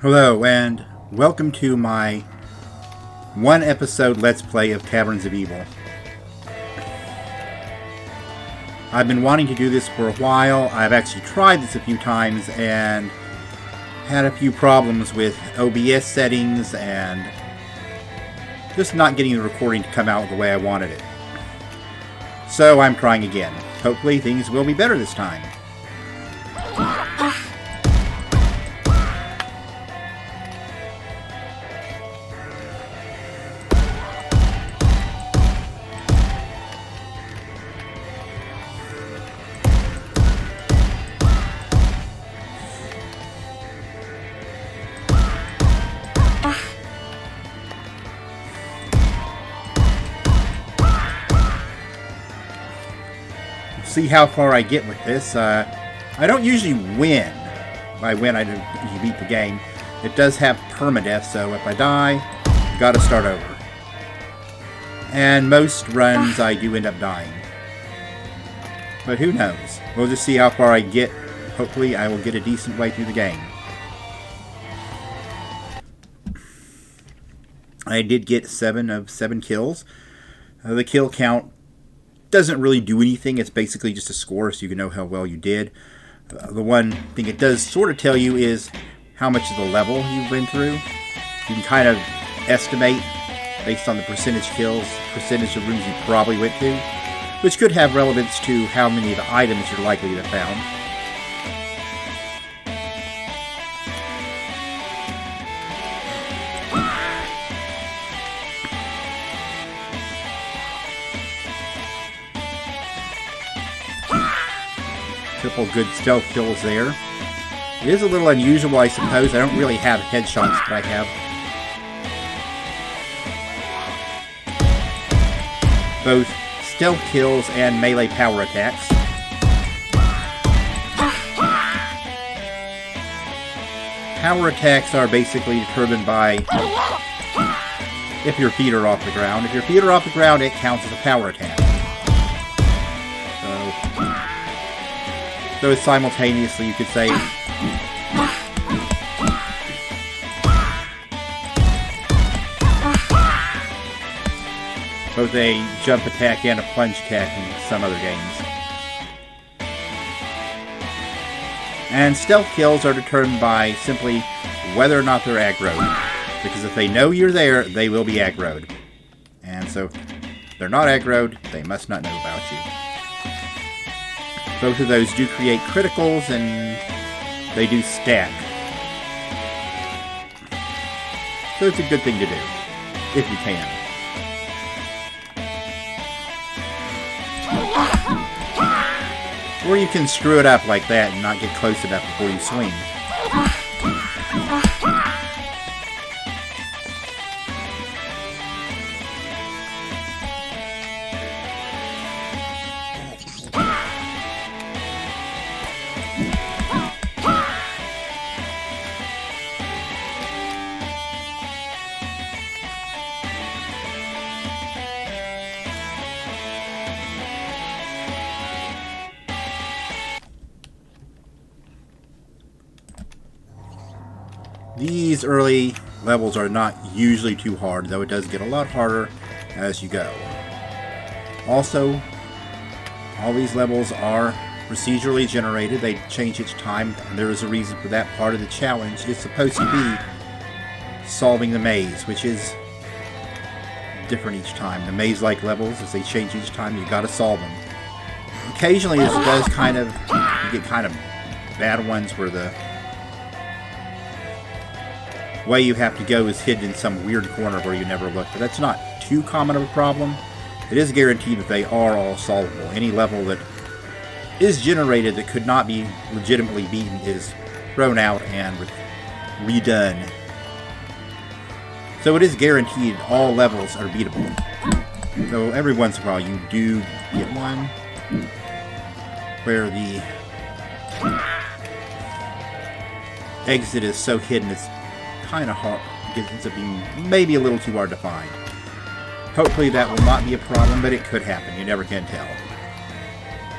Hello, and welcome to my one episode Let's Play of Caverns of Evil. I've been wanting to do this for a while. I've actually tried this a few times and had a few problems with OBS settings and just not getting the recording to come out the way I wanted it. So I'm trying again. Hopefully things will be better this time. See how far I get with this. I don't usually win. By win, I don't usually beat the game. It does have permadeath, so if I die, gotta start over. And most runs, I do end up dying. But who knows? We'll just see how far I get. Hopefully, I will get a decent way through the game. I did get 7 of 7 kills. The kill count doesn't really do anything. It's basically just a score so you can know how well you did. The one thing it does sort of tell you is how much of the level you've been through. You can kind of estimate based on the percentage kills, percentage of rooms you probably went to, which could have relevance to how many of the items you're likely to have found. Triple good stealth kills there. It is a little unusual, I suppose. I don't really have headshots, but I have both stealth kills and melee power attacks. Power attacks are basically determined by if your feet are off the ground. If your feet are off the ground, it counts as a power attack. So simultaneously, you could say both a jump attack and a plunge attack in some other games. And stealth kills are determined by simply whether or not they're aggroed. Because if they know you're there, they will be aggroed. And so if they're not aggroed, they must not know about you. Both of those do create criticals, and they do stack. So it's a good thing to do, if you can. Or you can screw it up like that and not get close enough before you swing. These early levels are not usually too hard, though it does get a lot harder as you go. Also, all these levels are procedurally generated. They change each time, and there is a reason for that. Part of the challenge is supposed to be solving the maze, which is different each time. The maze-like levels, as they change each time, you gotta solve them. Occasionally, this does kind of, you get kind of bad ones where the way you have to go is hidden in some weird corner where you never look, but that's not too common of a problem. It is guaranteed that they are all solvable. Any level that is generated that could not be legitimately beaten is thrown out and redone. So it is guaranteed all levels are beatable. Though every once in a while you do get one where the exit is so hidden it's kind of hard. It ends up being maybe a little too hard to find. Hopefully that will not be a problem, but it could happen. You never can tell.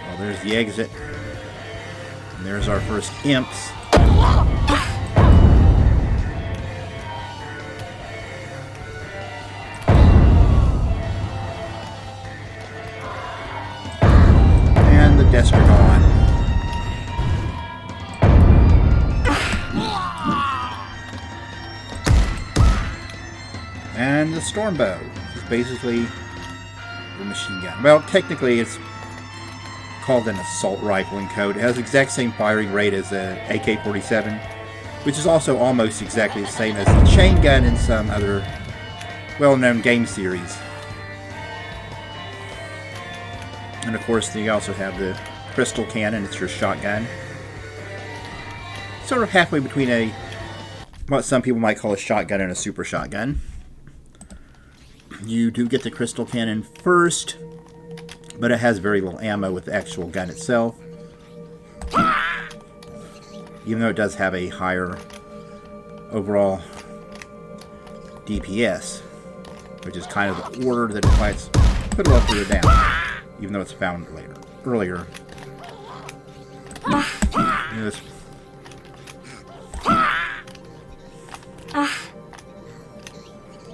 Well, there's the exit. And there's our first imps. And the storm bow is basically the machine gun. Well, technically it's called an assault rifle in code. It has the exact same firing rate as the AK-47, which is also almost exactly the same as the chain gun in some other well-known game series. And of course, you also have the crystal cannon. It's your shotgun. Sort of halfway between what some people might call a shotgun and a super shotgun. You do get the crystal cannon first, but it has very little ammo with the actual gun itself. Even though it does have a higher overall DPS, which is kind of the order that it fights. Put it up or down, even though it's found earlier. Yes.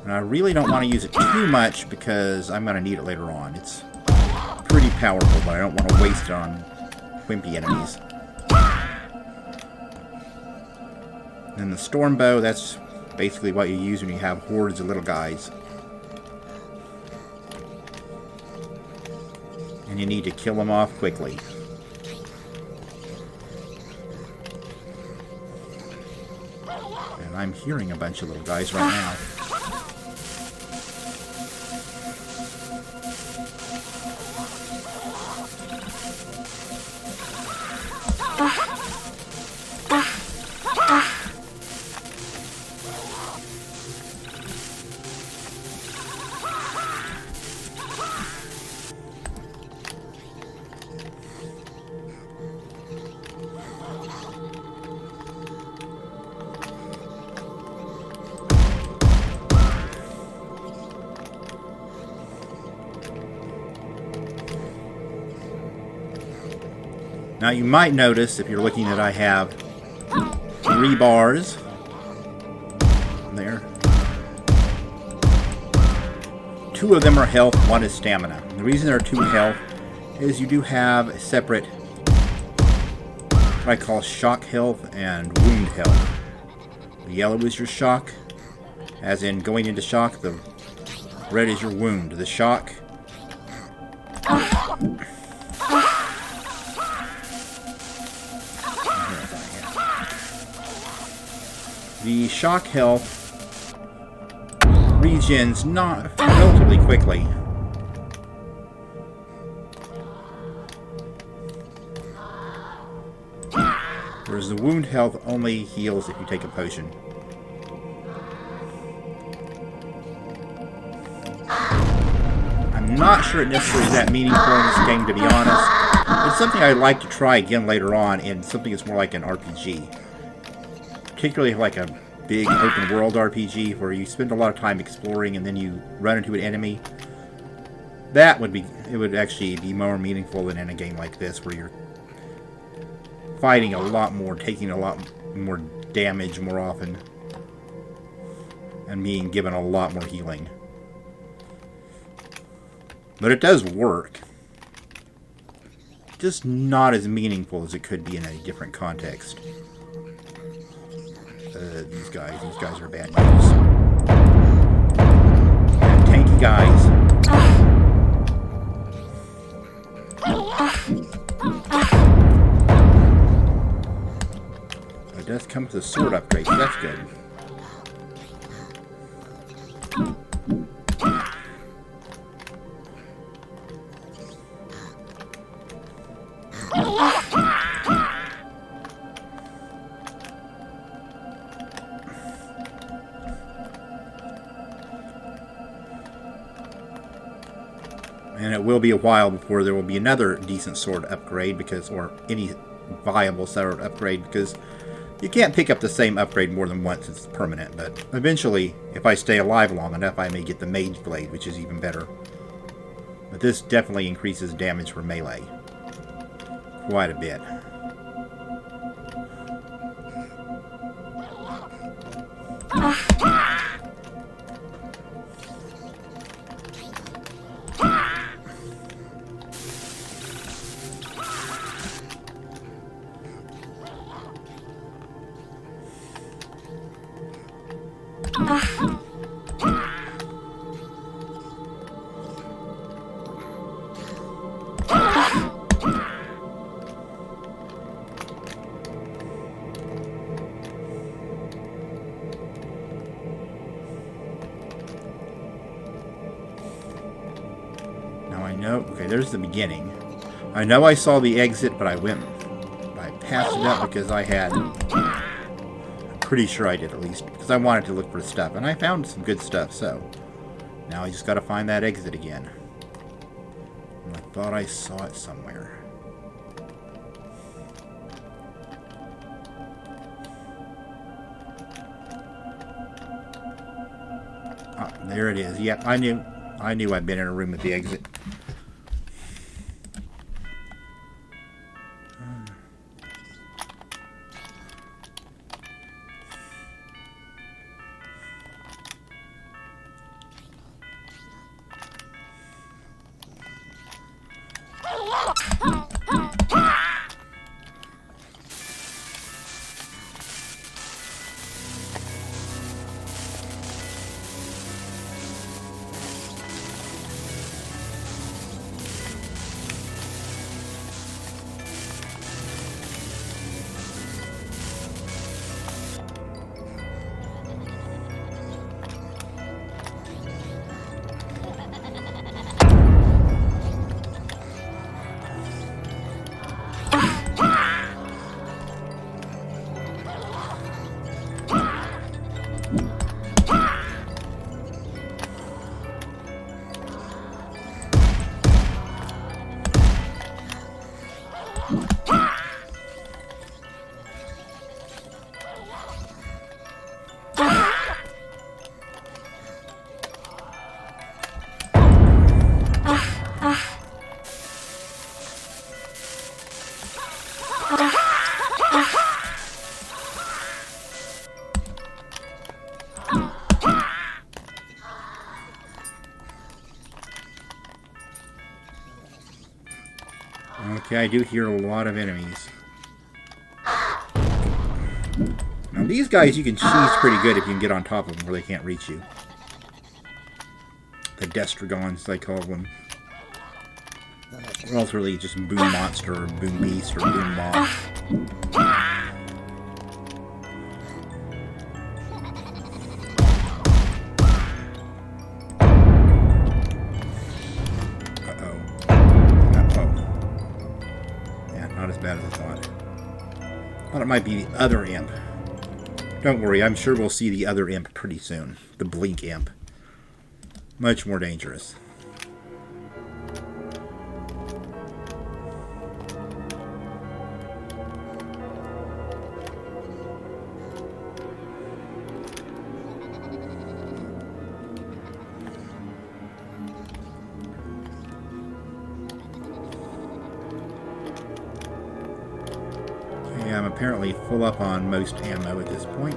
And I really don't want to use it too much because I'm going to need it later on. It's pretty powerful, but I don't want to waste it on wimpy enemies. And the storm bow, that's basically what you use when you have hordes of little guys. And you need to kill them off quickly. And I'm hearing a bunch of little guys right now. Now you might notice, if you're looking, that I have 3 bars there. 2 of them are health, 1 is stamina. And the reason there are 2 health is you do have a separate, what I call shock health and wound health. The yellow is your shock, as in going into shock. The red is your wound. The shock health regens not relatively quickly. Whereas the wound health only heals if you take a potion. I'm not sure it necessarily is that meaningful in this game, to be honest. It's something I'd like to try again later on in something that's more like an RPG. Particularly like a big open world RPG where you spend a lot of time exploring and then you run into an enemy. It would actually be more meaningful than in a game like this where you're fighting a lot more, taking a lot more damage more often, and being given a lot more healing. But it does work. Just not as meaningful as it could be in a different context. These guys are bad news. Tanky guys. It does come with a sword upgrade, so that's good. And it will be a while before there will be another decent sword upgrade, or any viable sword upgrade, because you can't pick up the same upgrade more than once. It's permanent, but eventually, if I stay alive long enough, I may get the Mage Blade, which is even better. But this definitely increases damage for melee quite a bit. No, okay, there's the beginning. I know I saw the exit, but I passed it up because I had... I'm pretty sure I did, at least, because I wanted to look for stuff, and I found some good stuff, so... Now I just gotta find that exit again. And I thought I saw it somewhere. Ah, there it is. Yep, I knew I'd been in a room with the exit. Okay, I do hear a lot of enemies. Now these guys you can cheese pretty good if you can get on top of them where they can't reach you. The Destragons, they call them. Or else really just Boom Monster or Boom Beast or Boom Moth. Bad as I thought it might be the other imp. Don't worry, I'm sure we'll see the other imp pretty soon. The Blink imp. Much more dangerous. I'm apparently full up on most ammo at this point.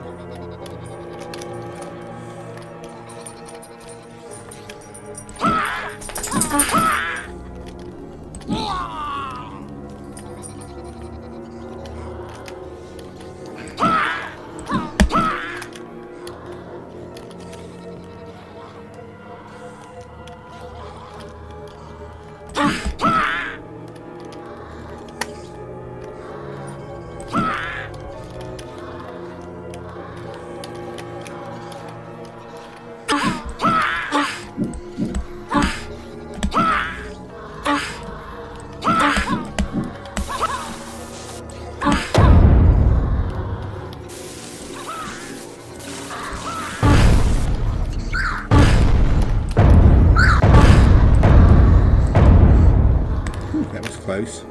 Close.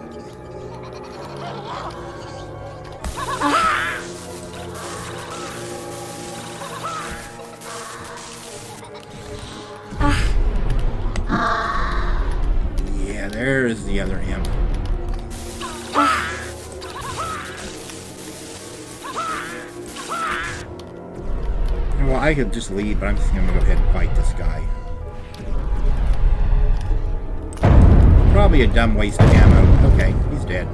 Yeah, there's the other imp. Well, I could just leave, but I'm just gonna go ahead and fight this guy. Probably a dumb waste of ammo. Okay, he's dead.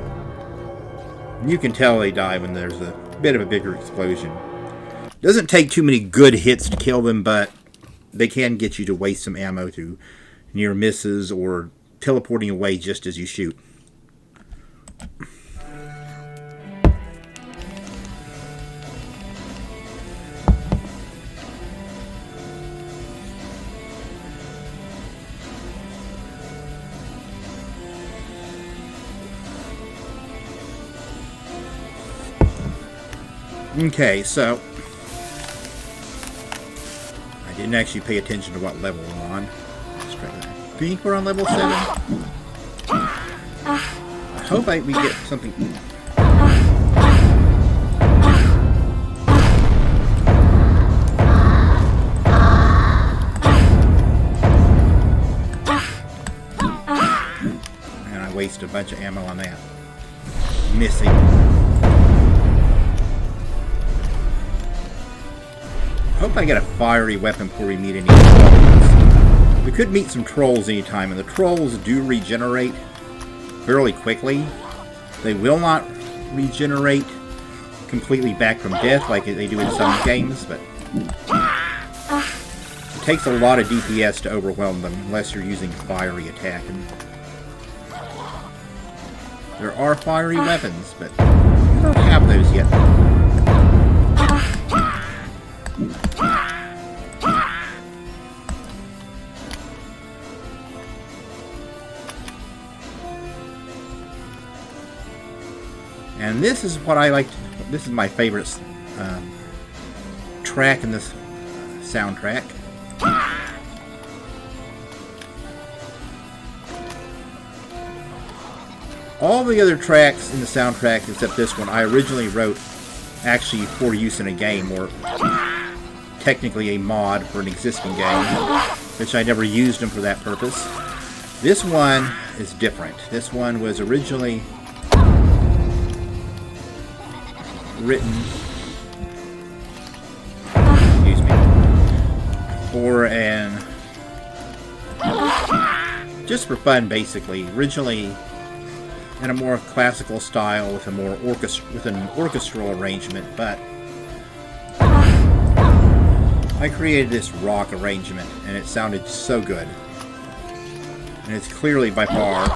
You can tell they die when there's a bit of a bigger explosion. Doesn't take too many good hits to kill them, but they can get you to waste some ammo to near misses or teleporting away just as you shoot. Okay, so I didn't actually pay attention to what level we're on. I think we're on level 7. I hope we get something. And I wasted a bunch of ammo on that. Missing. Hope I get a fiery weapon before we meet any trolls. We could meet some trolls anytime, and the trolls do regenerate fairly quickly. They will not regenerate completely back from death like they do in some games, but it takes a lot of DPS to overwhelm them unless you're using fiery attack. And there are fiery weapons, but we don't have those yet. And this is what I like. This is my favorite track in this soundtrack. All the other tracks in the soundtrack, except this one, I originally wrote actually for use in a game, or technically a mod for an existing game, which I never used them for that purpose. This one is different. This one was originally written, excuse me, for just for fun, basically. Originally in a more classical style with a more an orchestral arrangement, but I created this rock arrangement and it sounded so good. And it's clearly by far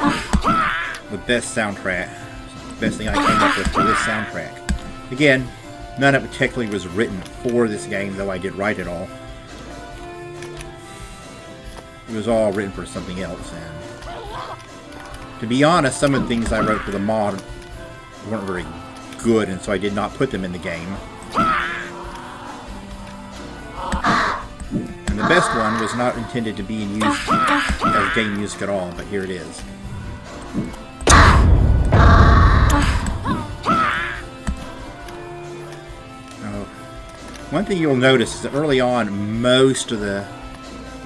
the best soundtrack, the best thing I came up with for this soundtrack. Again, none of it technically was written for this game, though I did write it all. It was all written for something else, and to be honest, some of the things I wrote for the mod weren't very good, and so I did not put them in the game. And the best one was not intended to be in use as game music at all, but here it is. One thing you'll notice is that early on, most of the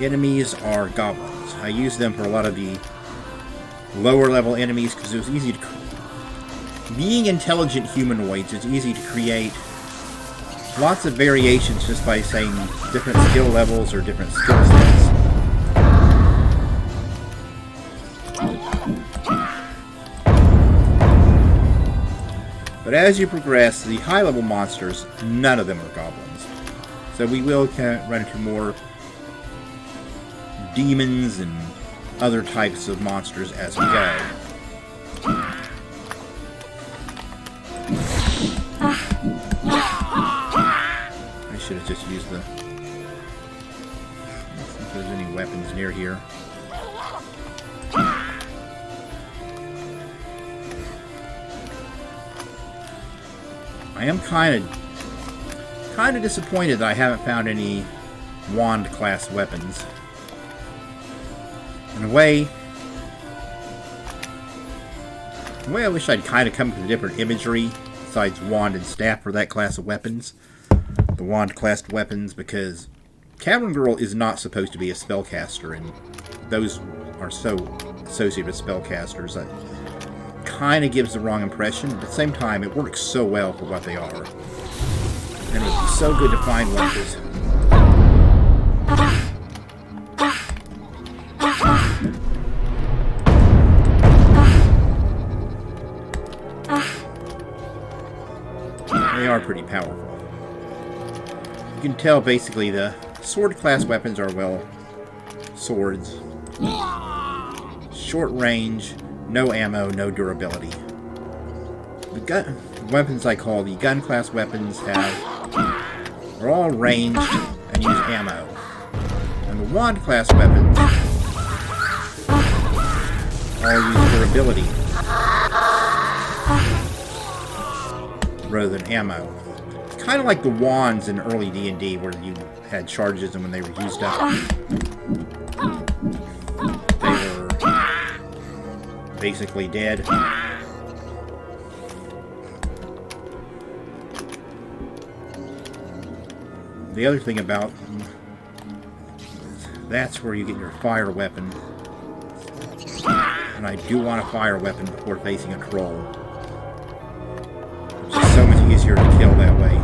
enemies are goblins. I use them for a lot of the lower level enemies because it was easy to... Being intelligent humanoids, it's easy to create lots of variations just by saying different skill levels or different skill sets. But as you progress, the high-level monsters, none of them are goblins. So we will run into more demons and other types of monsters as we go. I should have just used the... Let's see if there's any weapons near here. I am kind of disappointed that I haven't found any wand class weapons. In a way I wish I'd kind of come up with different imagery besides wand and staff for that class of weapons. The wand class weapons, because Cavern Girl is not supposed to be a spellcaster, and those are so associated with spellcasters that kind of gives the wrong impression, but at the same time it works so well for what they are. And it would be so good to find one that's... They are pretty powerful. You can tell basically the sword class weapons are, well, swords. Short range, no ammo, no durability. The weapons I call the gun class weapons are all ranged and use ammo. And the wand class weapons all use durability rather than ammo. kind of like the wands in early D&D, where you had charges, and when they were used up, they were basically dead. The other thing about them is that's where you get your fire weapon. And I do want a fire weapon before facing a troll. It's just so much easier to kill that way.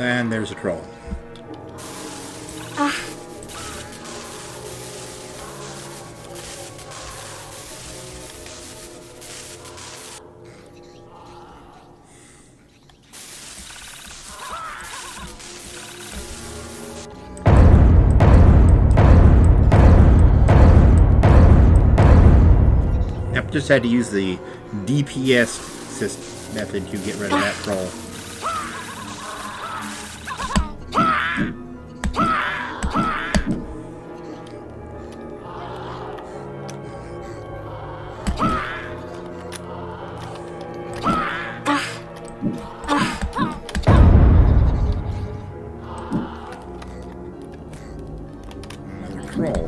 And there's a troll. Yep, just had to use the DPS method to get rid of that troll. Another troll.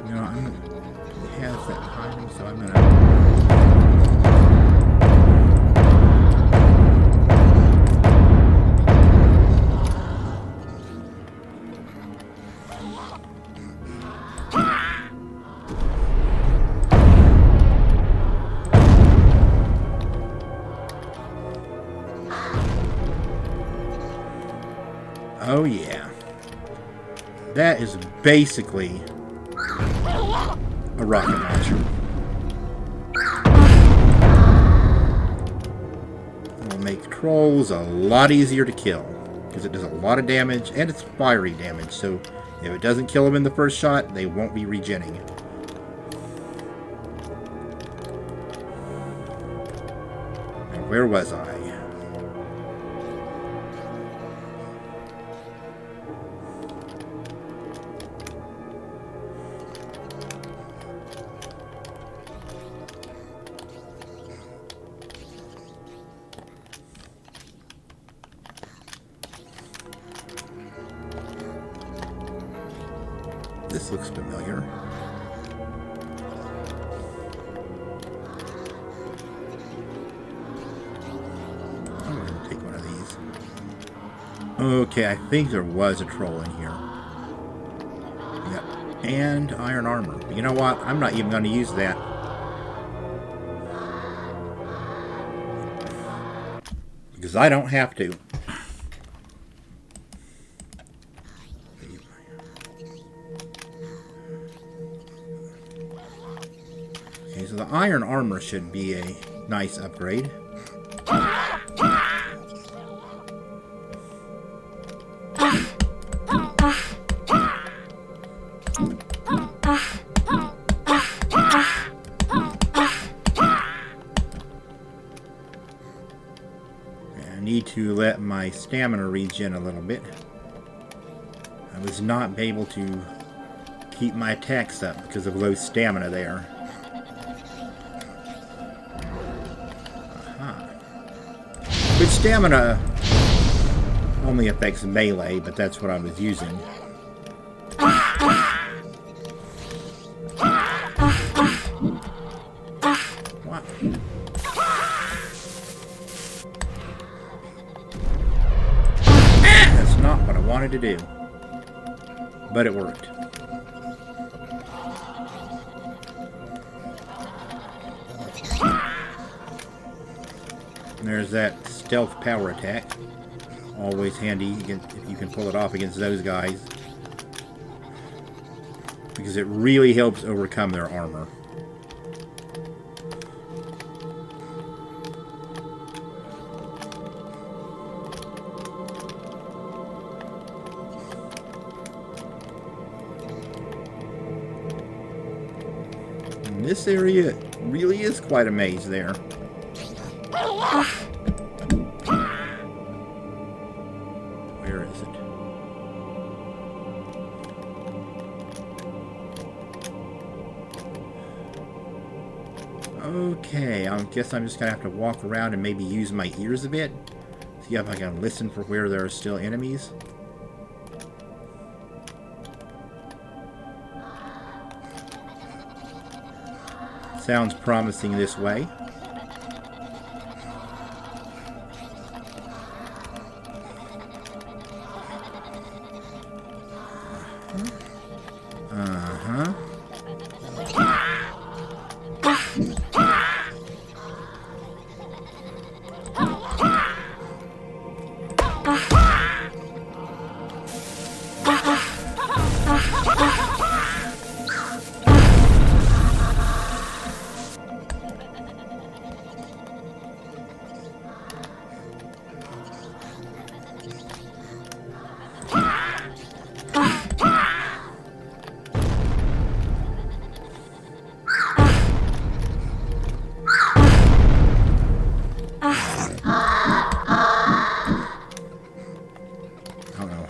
You know, I'm gonna have that timing, so I'm gonna. Oh yeah, that is basically a rocket launcher. It'll make trolls a lot easier to kill because it does a lot of damage and it's fiery damage, so if it doesn't kill them in the first shot, they won't be regenning. Now, where was I? This looks familiar. I'm going to take one of these. Okay, I think there was a troll in here. Yep. And iron armor. But you know what? I'm not even going to use that. Because I don't have to. Okay, so the iron armor should be a nice upgrade. I need to let my stamina regen a little bit. I was not able to keep my attacks up because of low stamina there. But stamina only affects melee, but that's what I was using. What? That's not what I wanted to do. But it worked. There's that stealth power attack. Always handy if you can pull it off against those guys. Because it really helps overcome their armor. And this area really is quite a maze there. Where is it? Okay, I guess I'm just going to have to walk around and maybe use my ears a bit. See if I can listen for where there are still enemies. Sounds promising this way. Uh-huh.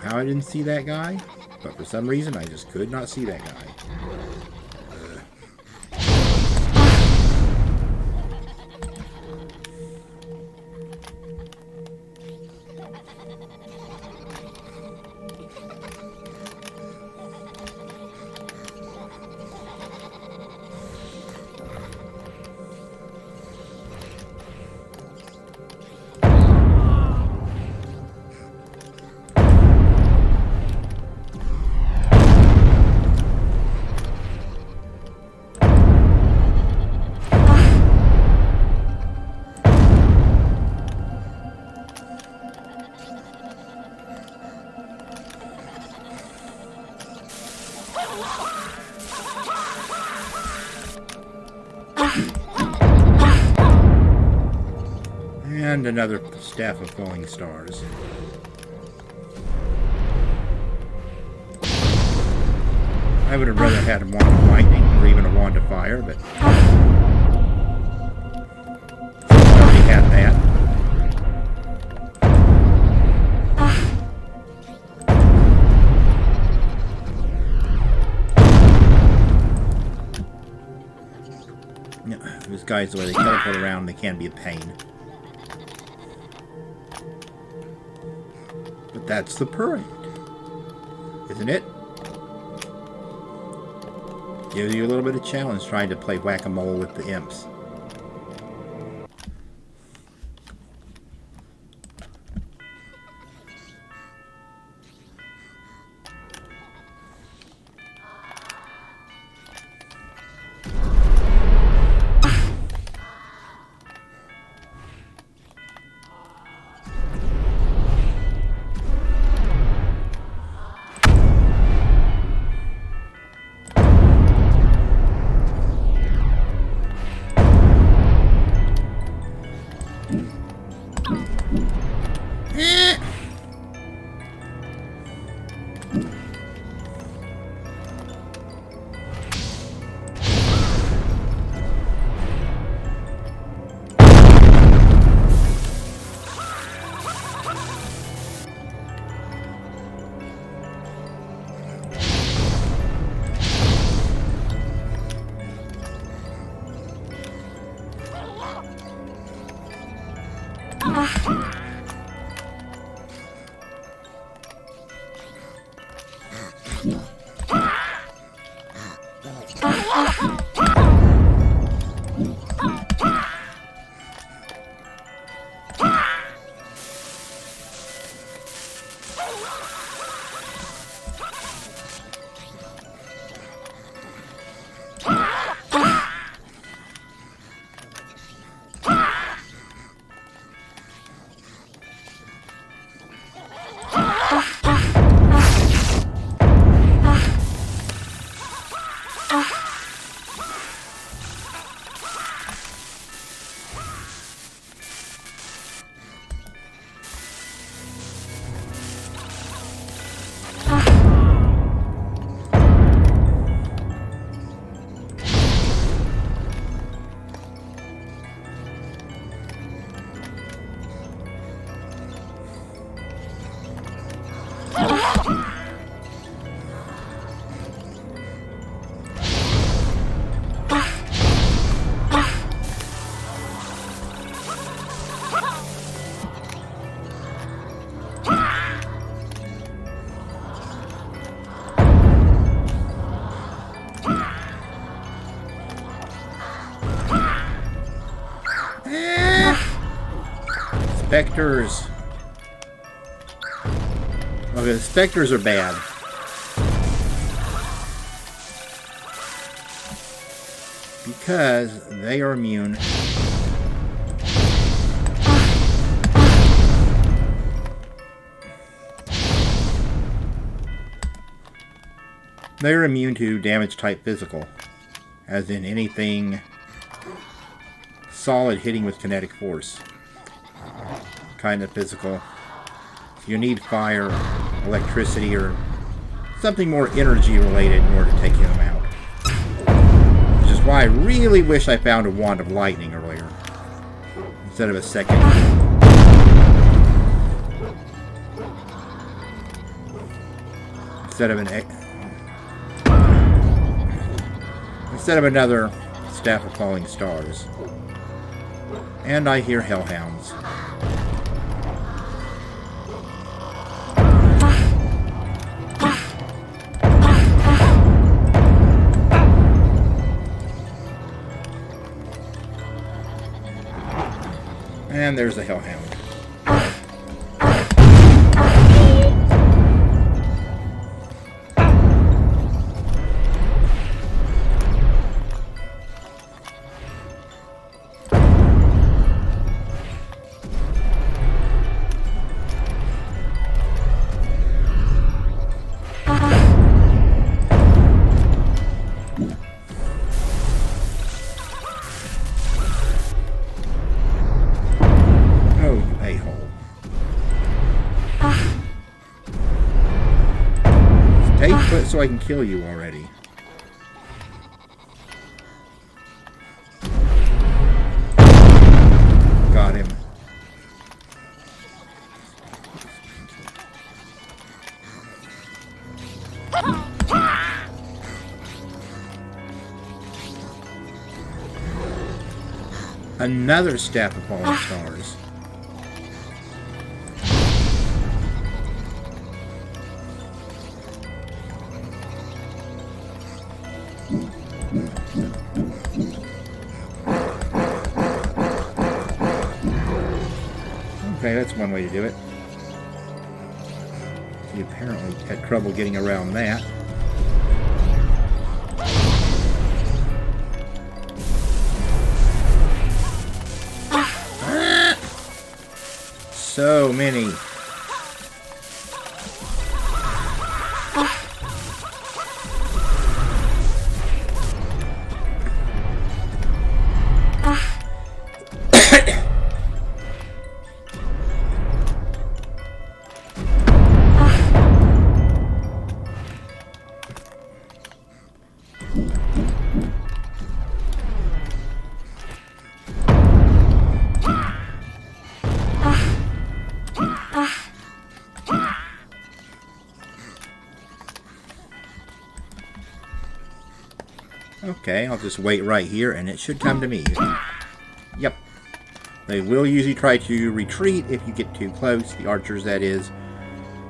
I didn't see that guy, but for some reason I just could not see that guy. And another staff of falling stars. I would have rather had a wand of lightning or even a wand of fire, but I already had that. Yeah, those guys, the way they teleport around, they can be a pain. But that's the parade, isn't it? Gives you a little bit of challenge trying to play whack-a-mole with the imps. Specters. Okay, the specters are bad. Because they are immune. They're immune to damage type physical. As in anything solid hitting with kinetic force. Kind of physical. You need fire, electricity, or something more energy related in order to take him out. Which is why I really wish I found a wand of lightning earlier. Instead of a second. Instead of another Staff of Falling Stars. And I hear hellhounds. And there's the hellhound. So I can kill you already. Got him. Another Staff of Falling Stars. Okay, that's one way to do it. He apparently had trouble getting around that. So many. Okay, I'll just wait right here and it should come to me. Yep. They will usually try to retreat if you get too close, the archers that is.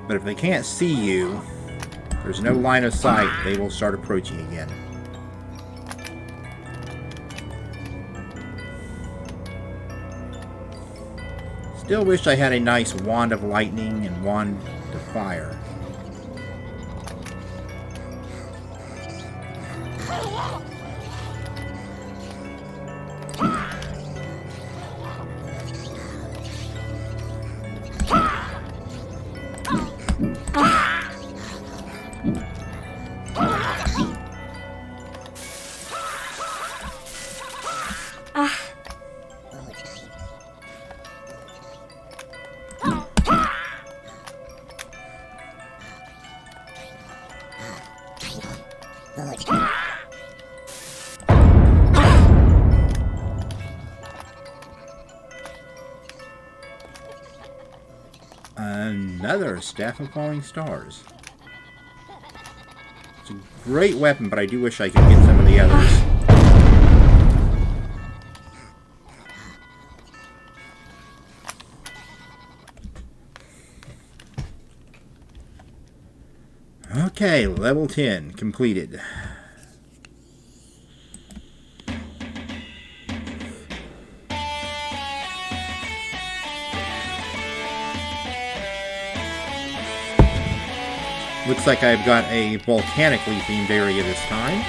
But if they can't see you, there's no line of sight, they will start approaching again. Still wish I had a nice wand of lightning and wand of fire. Another Staff of Falling Stars. It's a great weapon, but I do wish I could get some of the others. Okay, level 10 completed. Looks like I've got a volcanically themed area this time.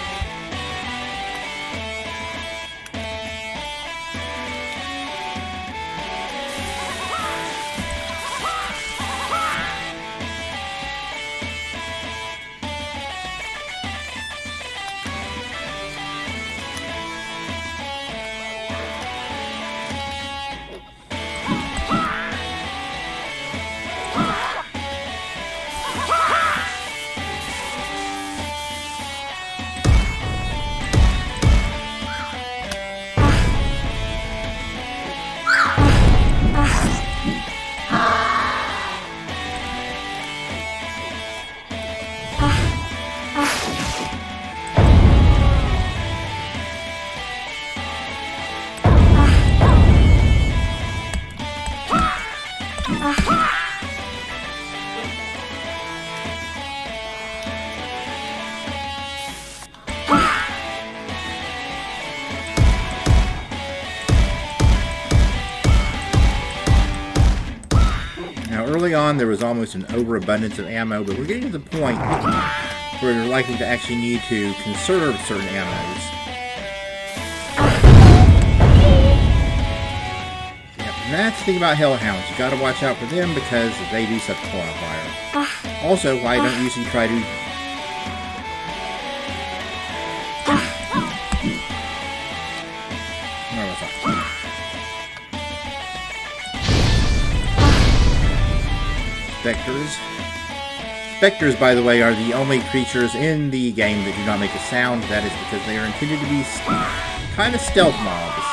Early on, there was almost an overabundance of ammo, but we're getting to the point where you're likely to actually need to conserve certain ammos. Yep, and that's the thing about hellhounds. You gotta watch out for them because they do set the car on fire. Also, I don't usually try to... Where was I? Spectres. Spectres, by the way, are the only creatures in the game that do not make a sound. That is because they are intended to be kind of stealth mobs.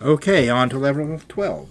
Okay, on to level 12.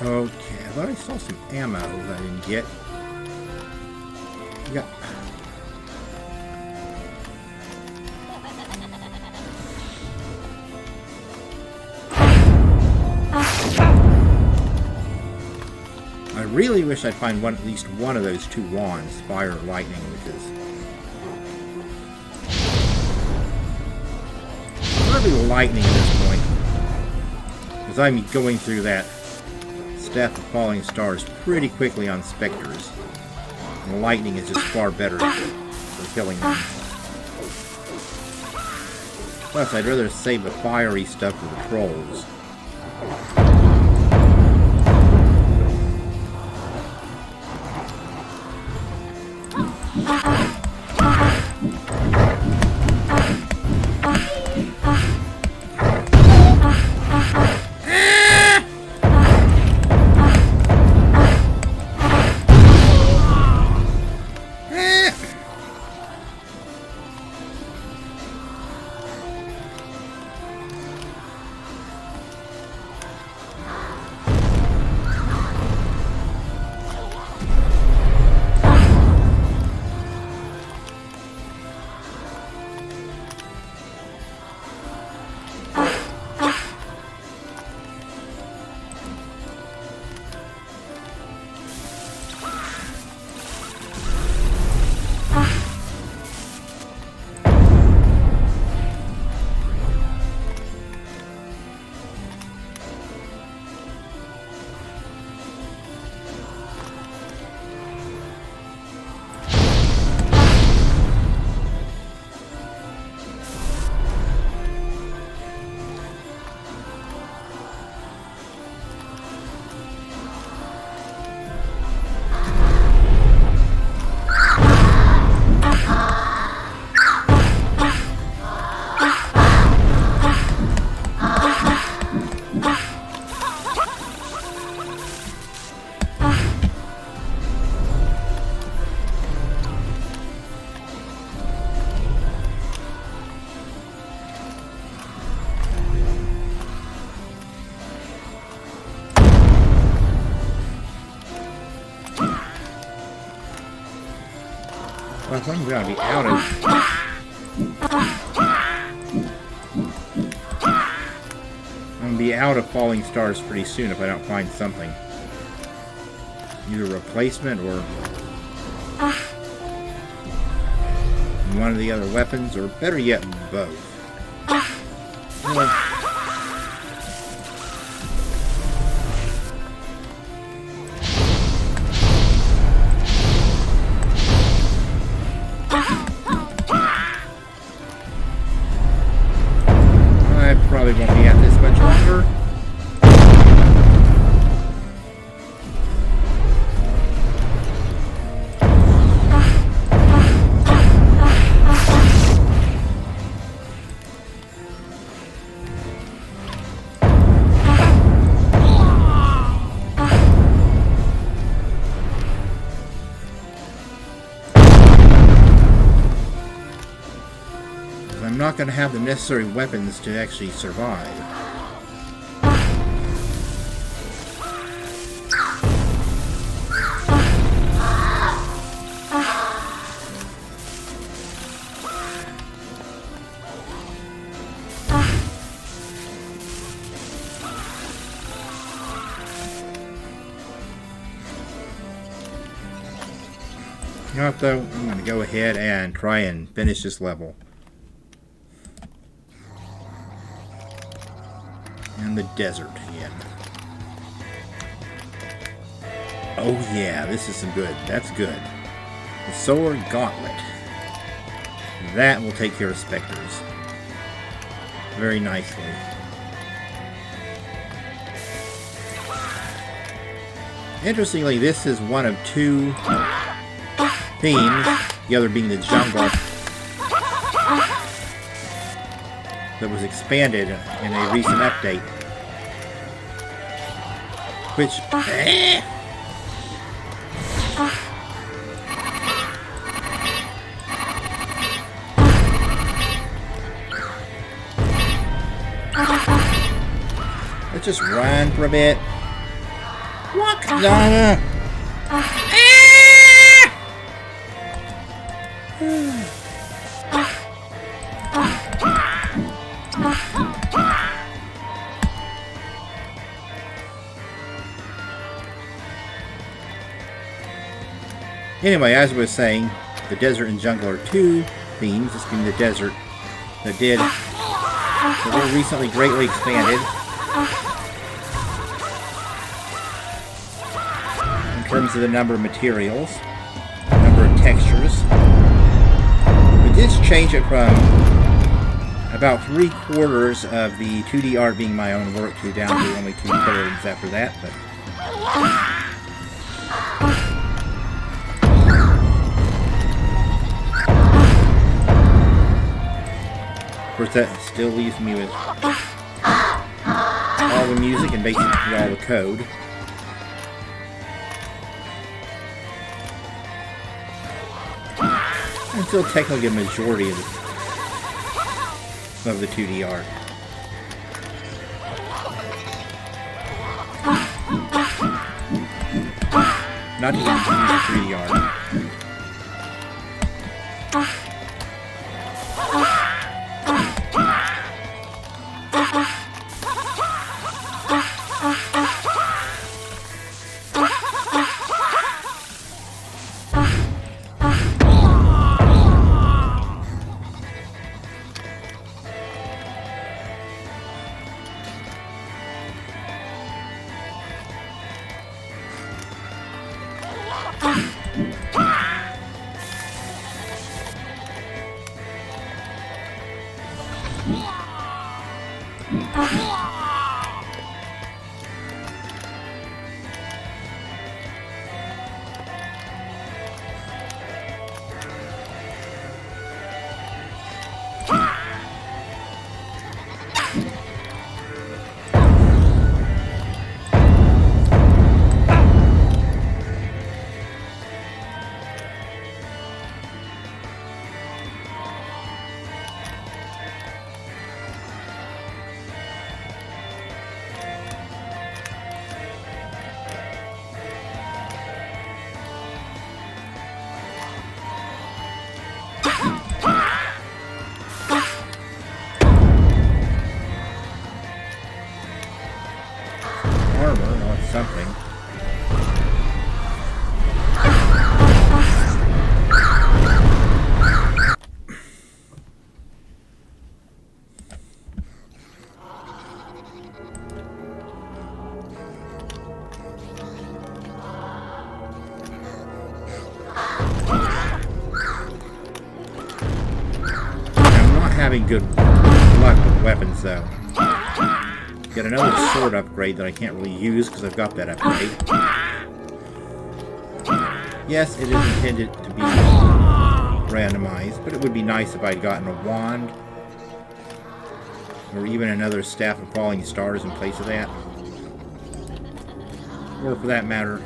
Okay, I thought I saw some ammo that I didn't get. Yeah. I really wish I'd find at least one of those two wands, fire or lightning, because probably lightning at this point, because I'm going through that Staff of Falling Stars pretty quickly on specters, and lightning is just far better for killing them. Plus, I'd rather save the fiery stuff for the trolls. Well, I'm gonna be out of... I'm gonna be out of Falling Stars pretty soon if I don't find something. Either a replacement or... one of the other weapons, or better yet, both. Anyway. Probably won't be at this much longer. not going to have the necessary weapons to actually survive. You know what, though? I'm going to go ahead and try and finish this level. In the desert again. Oh yeah, this is some good. That's good. The Solar Gauntlet. That will take care of specters very nicely. Interestingly, this is one of two themes, the other being the jungle, that was expanded in a recent update. Which... Let's just run for a bit. What? Anyway, as I was saying, the desert and jungle are two themes, this being the desert, that were recently greatly expanded in terms of the number of materials, number of textures. We did change it from about 3/4 of the 2D art being my own work to down to only 2/3 after that, but of course that still leaves me with all the music and basically all the code. And still technically a majority of the 2D art. Not to use the 3D art. Something. I'm not having good luck with weapons though. Get another sword upgrade that I can't really use because I've got that upgrade. Yes, it is intended to be randomized, but it would be nice if I'd gotten a wand or even another staff of falling stars in place of that. Or for that matter,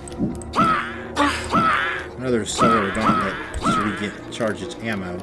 another solar gauntlet to recharge its ammo.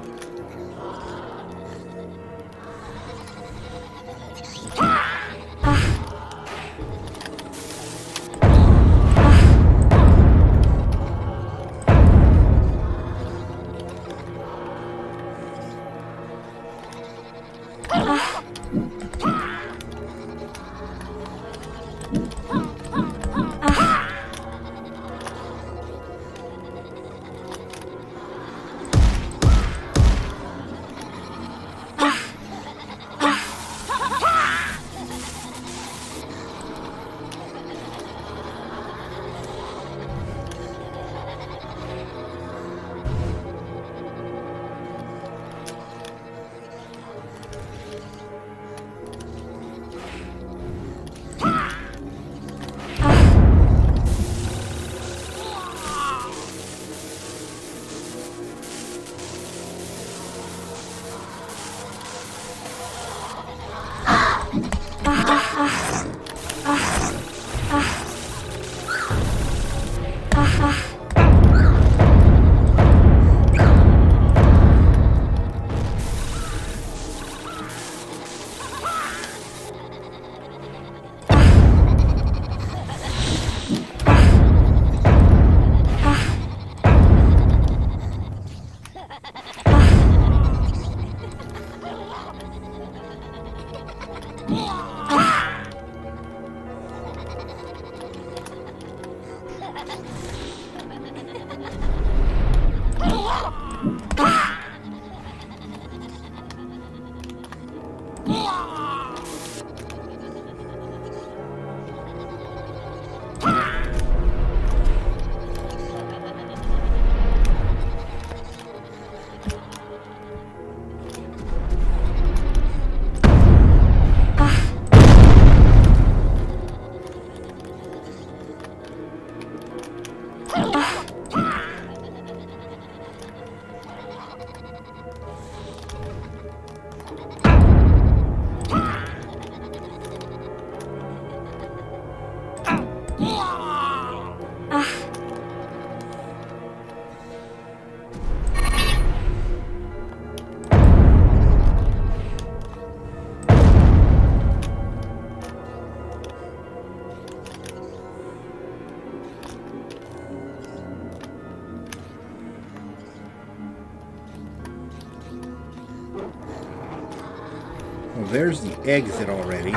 Well, there's the exit already.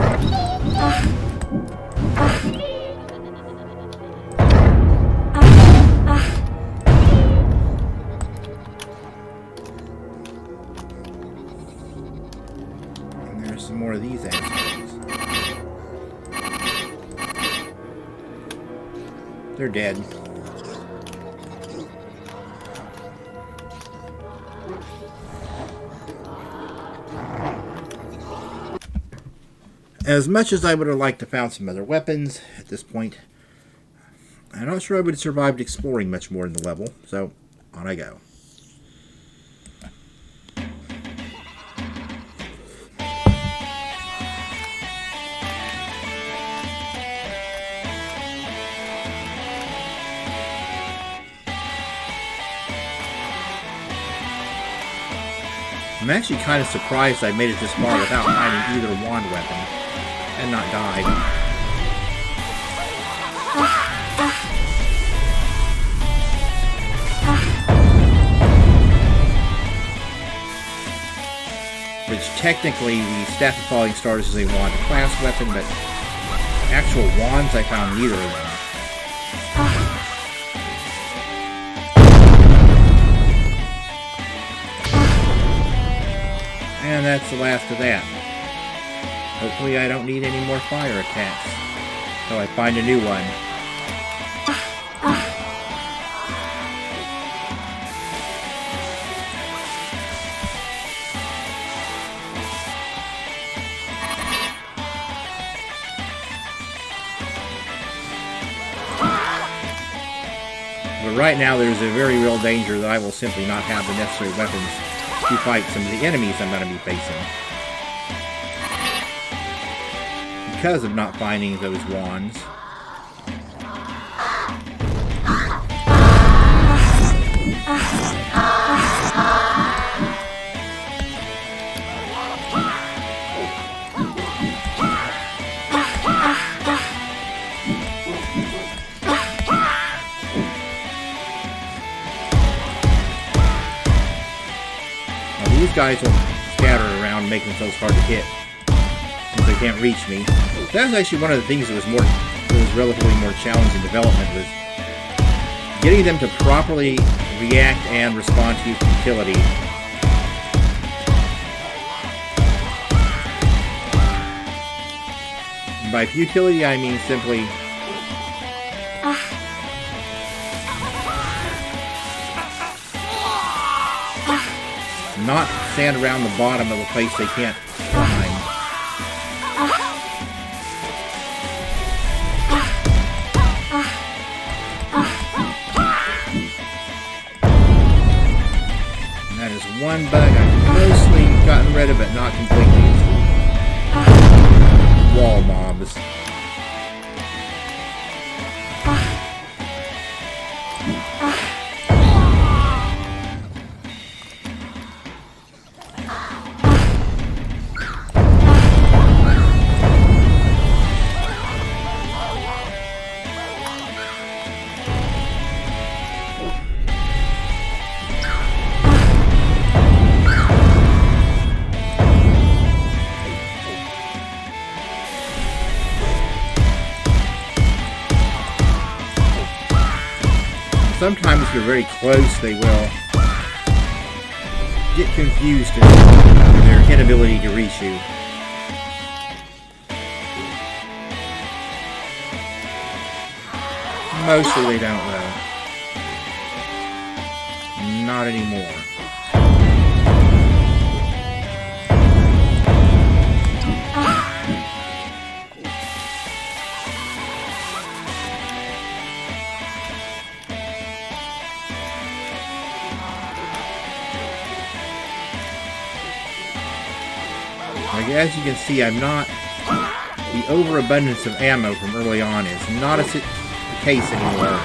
And there's some more of these assholes. They're dead. As much as I would have liked to found some other weapons at this point, I'm not sure I would have survived exploring much more in the level, so on I go. I'm actually kind of surprised I made it this far without finding either wand weapon and not died. Which technically the Staff of Falling Stars is a wand class weapon, but actual wands I found neither of them. And that's the last of that. Hopefully I don't need any more fire attacks until I find a new one. But right now there's a very real danger that I will simply not have the necessary weapons to fight some of the enemies I'm going to be facing, because of not finding those wands. These guys will scatter around, making themselves hard to hit since they can't reach me. That was actually one of the things that was relatively more challenging development, was getting them to properly react and respond to futility. And by futility, I mean simply not stand around the bottom of a place they can't climb. And that is one bug I've mostly gotten rid of, but not completely. Wall mobs. Sometimes if you're very close, they will get confused in their inability to reach you. Mostly they don't, though. Not anymore. Like, as you can see, I'm not... The overabundance of ammo from early on is not the case anymore.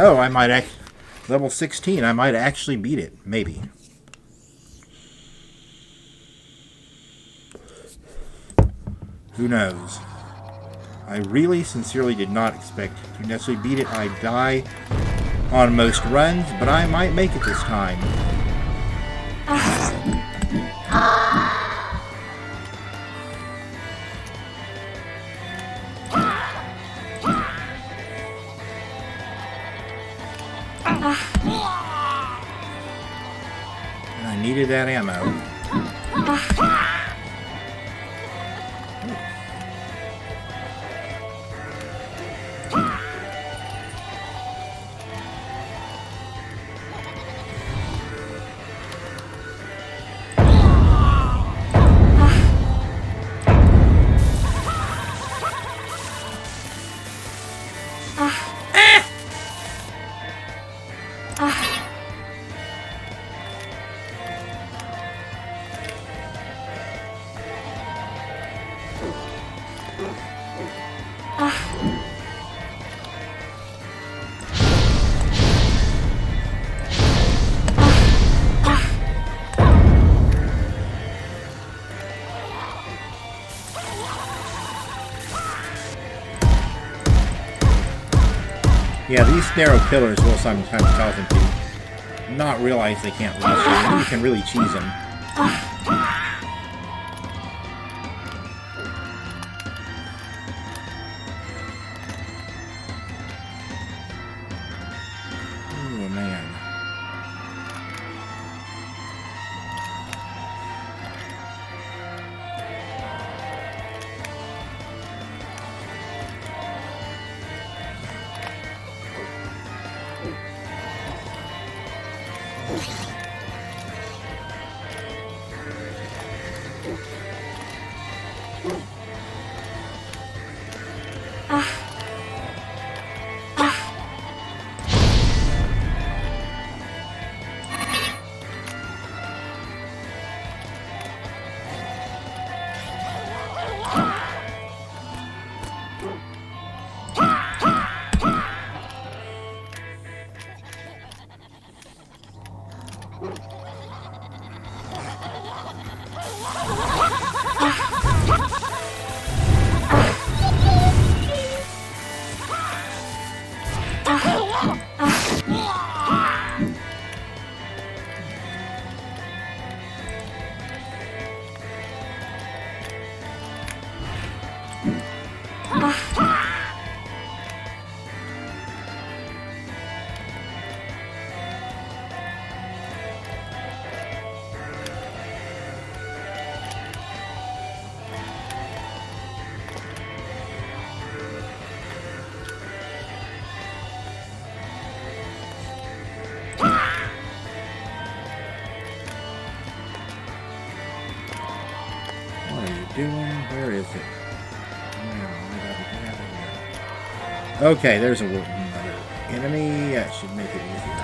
Oh, I might level 16. I might actually beat it. Maybe. Who knows? I really sincerely did not expect to necessarily beat it. I die on most runs, but I might make it this time. And I needed that ammo. Yeah, these narrow pillars will sometimes cause them to not realize they can't reach you, and you can really cheese them. Oh, man. Doing? Where is it? Okay, there's another enemy. That should make it easier.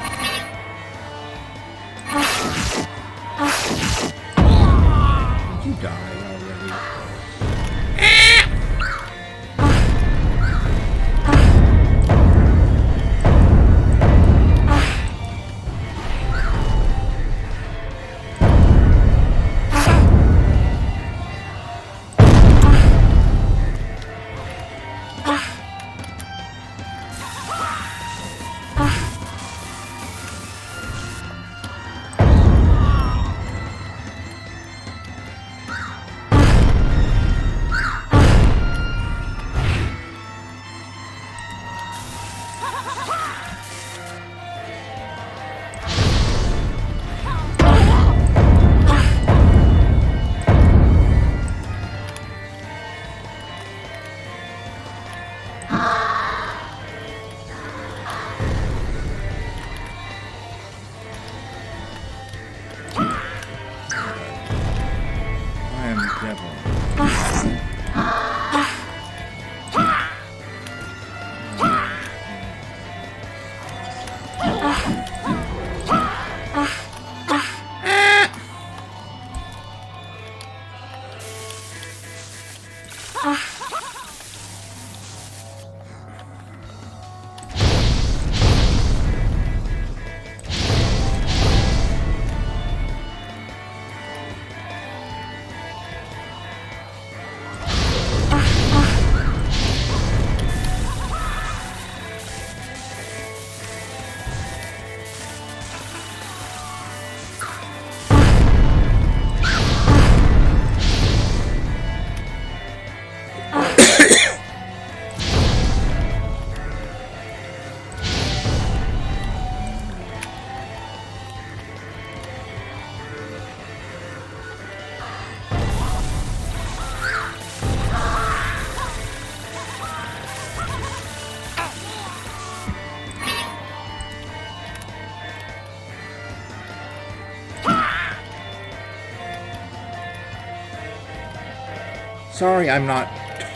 Did you die already? Sorry, I'm not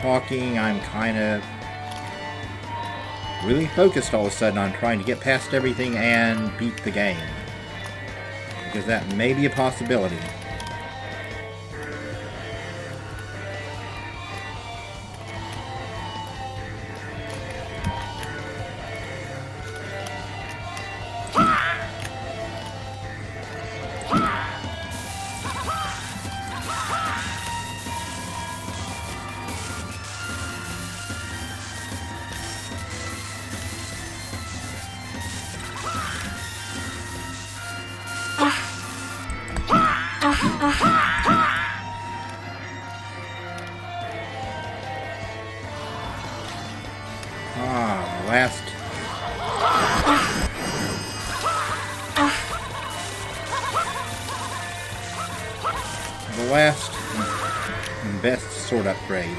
talking. I'm kind of really focused all of a sudden on trying to get past everything and beat the game. Because that may be a possibility. The last and best sword upgrade.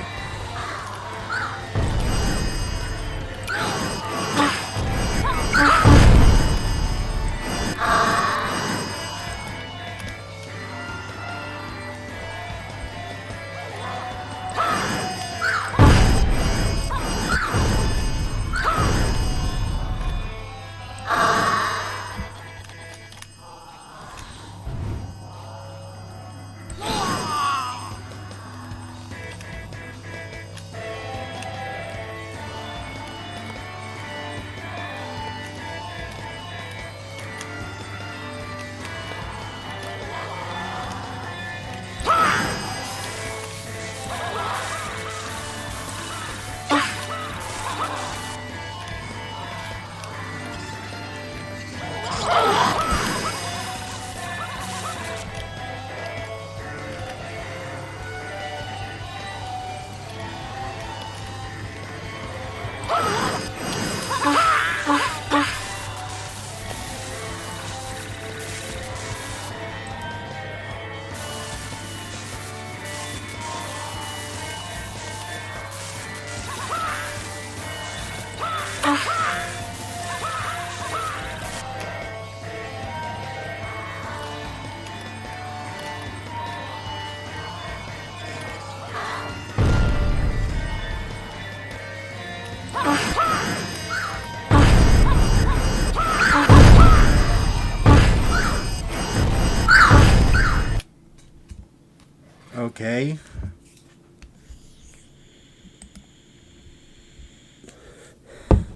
Okay,